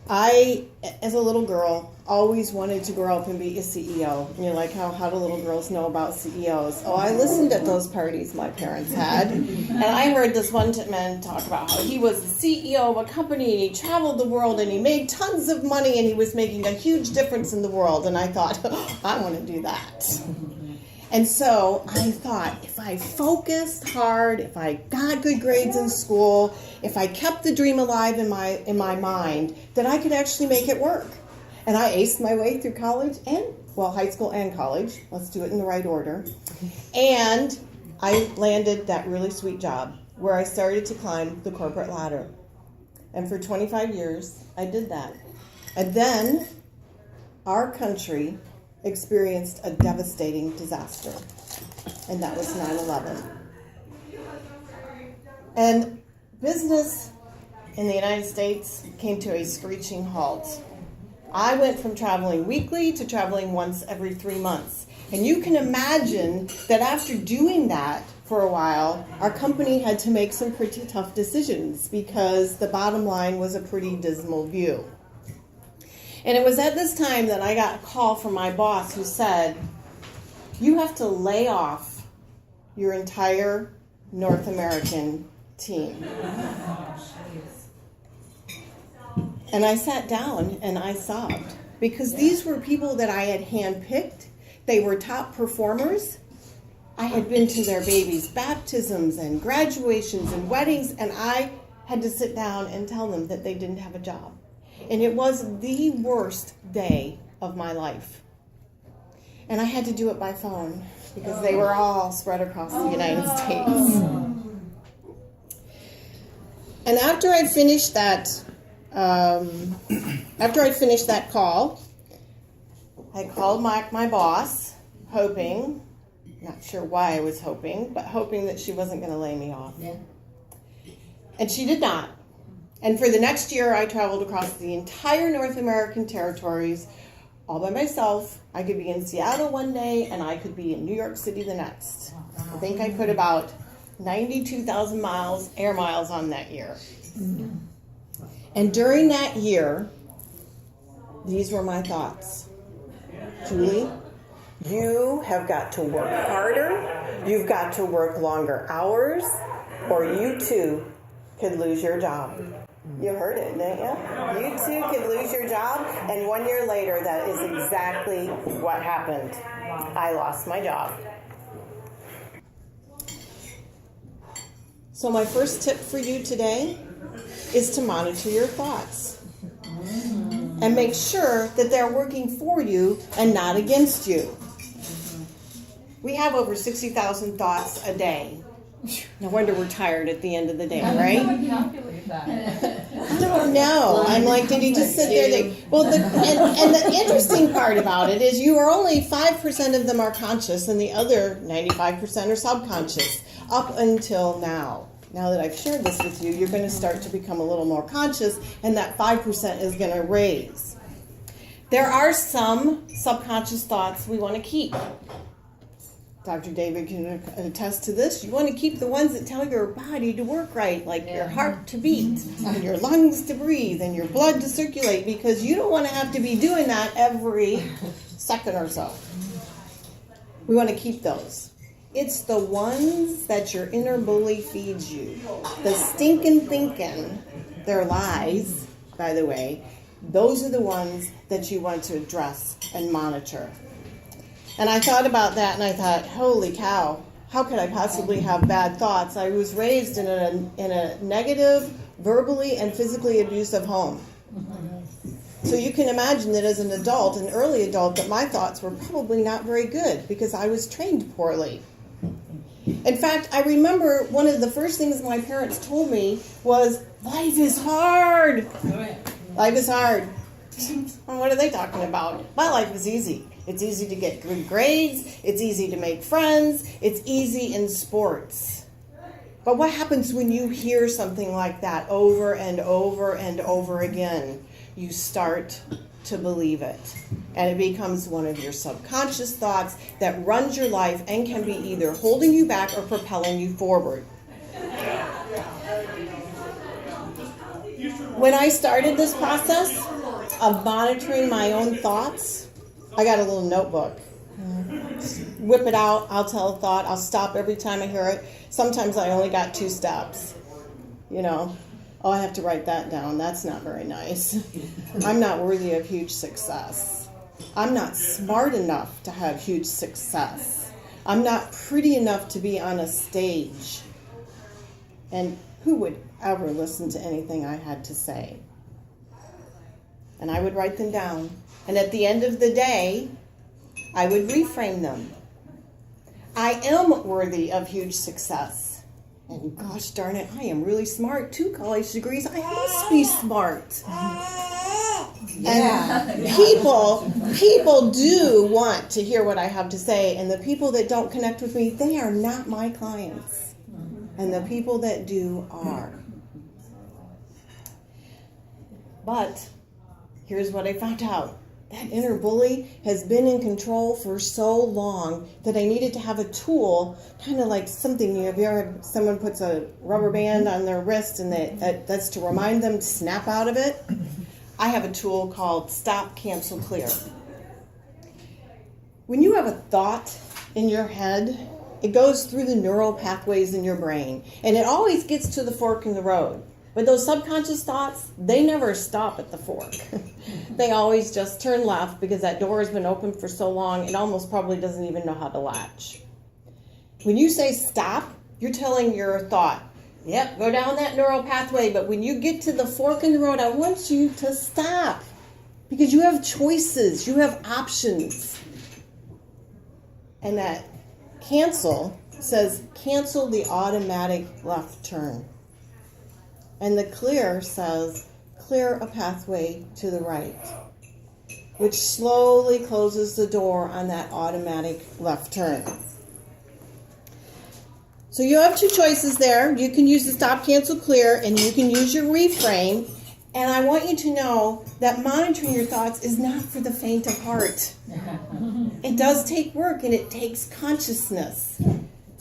I, as a little girl, always wanted to grow up and be a CEO. You know, like how do little girls know about CEOs? Oh, I listened at those parties my parents had, and I heard this one man talk about how he was the CEO of a company and he traveled the world and he made tons of money and he was making a huge difference in the world. And I thought, I want to do that. And so I thought, if I focused hard, if I got good grades in school, if I kept the dream alive in my mind, that I could actually make it work. And I aced my way through college high school and college. Let's do it in the right order. And I landed that really sweet job where I started to climb the corporate ladder. And for 25 years, I did that. And then our country experienced a devastating disaster, and that was 9/11. And business in the United States came to a screeching halt. I went from traveling weekly to traveling once every 3 months. And you can imagine that after doing that for a while, our company had to make some pretty tough decisions because the bottom line was a pretty dismal view. And it was at this time that I got a call from my boss who said, you have to lay off your entire North American team. And I sat down and I sobbed because these were people that I had handpicked. They were top performers. I had been to their babies' baptisms and graduations and weddings, and I had to sit down and tell them that they didn't have a job. And it was the worst day of my life. And I had to do it by phone because they were all spread across the United States. And after I finished that call, I called my boss, hoping, not sure why I was hoping, but hoping that she wasn't going to lay me off. Yeah. And she did not. And for the next year, I traveled across the entire North American territories all by myself. I could be in Seattle one day, and I could be in New York City the next. I think I put about 92,000 air miles on that year. And during that year, these were my thoughts. Julie, you have got to work harder. You've got to work longer hours, or you too could lose your job. You heard it, didn't you? You too could lose your job, and 1 year later, that is exactly what happened. I lost my job. So my first tip for you today is to monitor your thoughts and make sure that they're working for you and not against you. We have over 60,000 thoughts a day. No wonder we're tired at the end of the day, right? How would you calculate that? I don't know. I'm like, did he just sit there? And the interesting part about it is you are only 5% of them are conscious and the other 95% are subconscious up until now. Now that I've shared this with you, you're going to start to become a little more conscious, and that 5% is going to raise. There are some subconscious thoughts we want to keep. Dr. David can attest to this. You want to keep the ones that tell your body to work right, like your heart to beat, and your lungs to breathe, and your blood to circulate, because you don't want to have to be doing that every second or so. We want to keep those. It's the ones that your inner bully feeds you. The stinking thinking, they're lies, by the way. Those are the ones that you want to address and monitor. And I thought about that and I thought, holy cow, how could I possibly have bad thoughts? I was raised in a negative, verbally and physically abusive home. So you can imagine that as an adult, an early adult, that my thoughts were probably not very good because I was trained poorly. In fact, I remember one of the first things my parents told me was, life is hard. Life is hard. Well, what are they talking about? My life is easy. It's easy to get good grades. It's easy to make friends. It's easy in sports. But what happens when you hear something like that over and over and over again? You start to believe it. And it becomes one of your subconscious thoughts that runs your life and can be either holding you back or propelling you forward. When I started this process of monitoring my own thoughts, I got a little notebook. Whip it out, I'll tell a thought, I'll stop every time I hear it. Sometimes I only got 2 steps. Oh, I have to write that down. That's not very nice. I'm not worthy of huge success. I'm not smart enough to have huge success. I'm not pretty enough to be on a stage. And who would ever listen to anything I had to say? And I would write them down. And at the end of the day, I would reframe them. I am worthy of huge success. And gosh darn it, I am really smart. 2 college degrees, I must be smart. Yeah. And people do want to hear what I have to say. And the people that don't connect with me, they are not my clients. And the people that do are. But here's what I found out. That inner bully has been in control for so long that I needed to have a tool, kind of like something, have you ever had someone puts a rubber band on their wrist and that's to remind them to snap out of it? I have a tool called Stop, Cancel, Clear. When you have a thought in your head, it goes through the neural pathways in your brain, and it always gets to the fork in the road. But those subconscious thoughts, they never stop at the fork. They always just turn left because that door has been open for so long, it almost probably doesn't even know how to latch. When you say stop, you're telling your thought, yep, go down that neural pathway, but when you get to the fork in the road, I want you to stop. Because you have choices, you have options. And that cancel says cancel the automatic left turn. And the clear says, clear a pathway to the right, which slowly closes the door on that automatic left turn. So you have 2 choices there. You can use the stop, cancel, clear, and you can use your reframe. And I want you to know that monitoring your thoughts is not for the faint of heart. It does take work and it takes consciousness,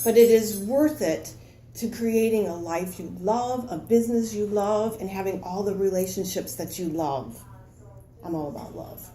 but it is worth it to creating a life you love, a business you love, and having all the relationships that you love. I'm all about love.